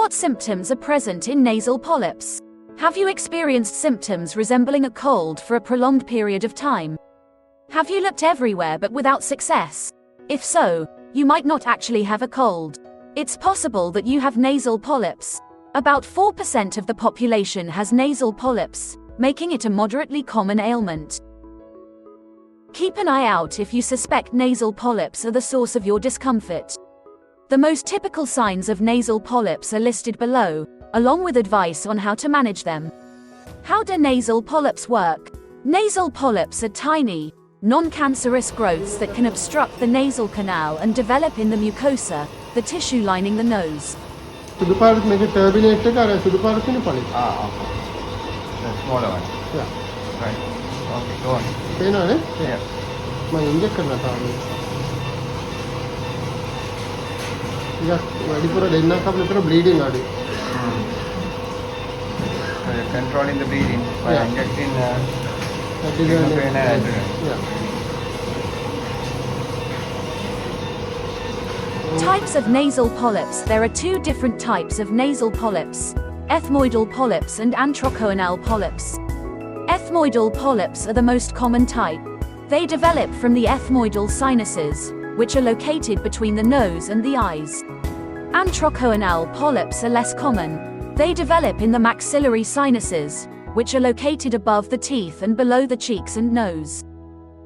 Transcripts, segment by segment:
What symptoms are present in nasal polyps? Have you experienced symptoms resembling a cold for a prolonged period of time? Have you looked everywhere but without success? If so, you might not actually have a cold. It's possible that you have nasal polyps. About 4% of the population has nasal polyps, making it a moderately common ailment. Keep an eye out if you suspect nasal polyps are the source of your discomfort. The most typical signs of nasal polyps are listed below, along with advice on how to manage them. How do nasal polyps work? Nasal polyps are tiny, non-cancerous growths that can obstruct the nasal canal and develop in the mucosa, the tissue lining the nose. The part make it turbinate the part in polyp. Okay. The smaller one. Yeah. Right. Okay, go on. Pain on it? Yeah. My injection na ready for a bleeding. So you're controlling the bleeding by injecting Types of nasal polyps. There are two different types of nasal polyps: ethmoidal polyps and antrochoanal polyps. Ethmoidal polyps are the most common type. They develop from the ethmoidal sinuses, which are located between the nose and the eyes. Antrochoanal polyps are less common. They develop in the maxillary sinuses, which are located above the teeth and below the cheeks and nose.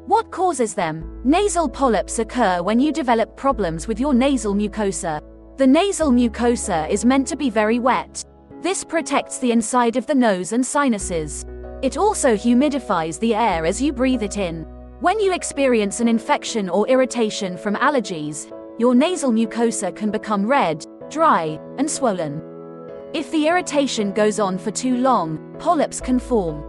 What causes them? Nasal polyps occur when you develop problems with your nasal mucosa. The nasal mucosa is meant to be very wet. This protects the inside of the nose and sinuses. It also humidifies the air as you breathe it in. When you experience an infection or irritation from allergies, your nasal mucosa can become red, dry, and swollen. If the irritation goes on for too long, polyps can form.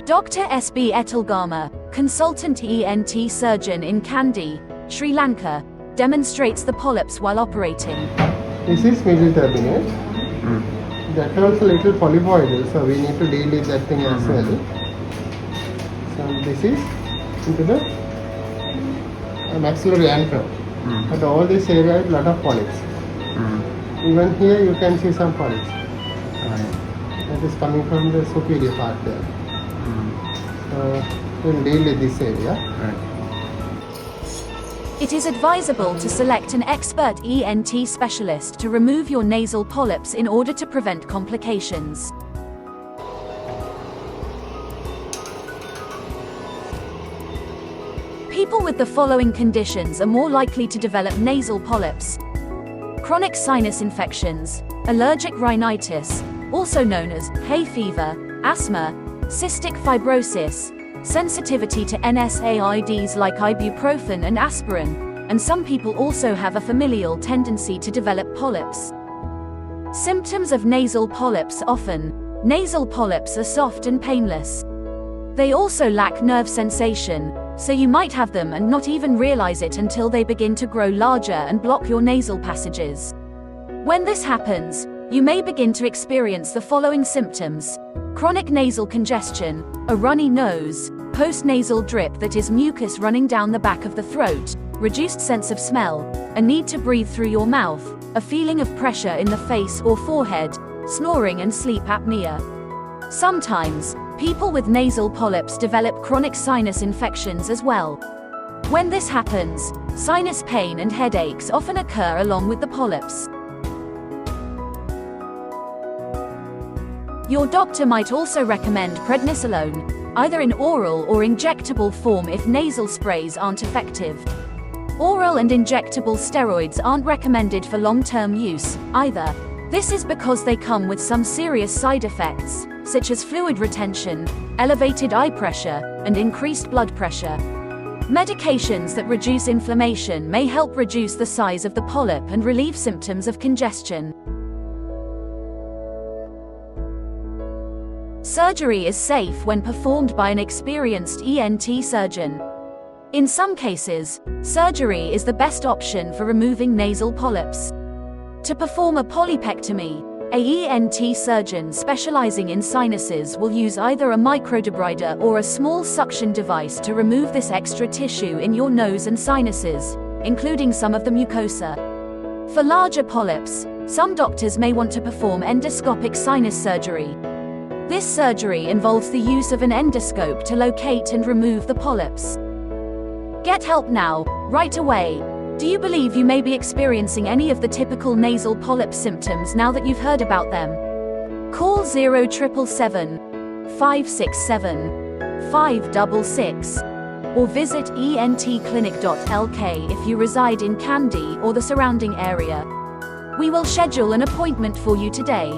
Dr. S.B. Etulgama, consultant ENT surgeon in Kandy, Sri Lanka, demonstrates the polyps while operating. This is middle turbinate. That also little polypoidal, so we need to deal with that thing as well. So this is into the maxillary antrum. But all this area is lot of polyps. Even here you can see some polyps. That is coming from the superior part there. So we'll deal with this area. It is advisable to select an expert ENT specialist to remove your nasal polyps in order to prevent complications. People with the following conditions are more likely to develop nasal polyps: chronic sinus infections, allergic rhinitis, also known as hay fever, asthma, cystic fibrosis, sensitivity to NSAIDs like ibuprofen and aspirin, and some people also have a familial tendency to develop polyps. Symptoms of nasal polyps. Often, nasal polyps are soft and painless. They also lack nerve sensation, so you might have them and not even realize it until they begin to grow larger and block your nasal passages. When this happens, you may begin to experience the following symptoms: chronic nasal congestion, a runny nose, postnasal drip that is mucus running down the back of the throat, reduced sense of smell, a need to breathe through your mouth, a feeling of pressure in the face or forehead, snoring and sleep apnea. Sometimes, people with nasal polyps develop chronic sinus infections as well. When this happens, sinus pain and headaches often occur along with the polyps. Your doctor might also recommend prednisolone, either in oral or injectable form if nasal sprays aren't effective. Oral and injectable steroids aren't recommended for long-term use, either. This is because they come with some serious side effects, such as fluid retention, elevated eye pressure, and increased blood pressure. Medications that reduce inflammation may help reduce the size of the polyp and relieve symptoms of congestion. Surgery is safe when performed by an experienced ENT surgeon. In some cases, surgery is the best option for removing nasal polyps. To perform a polypectomy, an ENT surgeon specializing in sinuses will use either a microdebrider or a small suction device to remove this extra tissue in your nose and sinuses, including some of the mucosa. For larger polyps, some doctors may want to perform endoscopic sinus surgery. This surgery involves the use of an endoscope to locate and remove the polyps. Get help now, right away. Do you believe you may be experiencing any of the typical nasal polyp symptoms now that you've heard about them? Call 0777 567 566 or visit entclinic.lk if you reside in Kandy or the surrounding area. We will schedule an appointment for you today.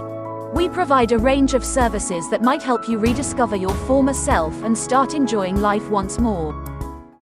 We provide a range of services that might help you rediscover your former self and start enjoying life once more.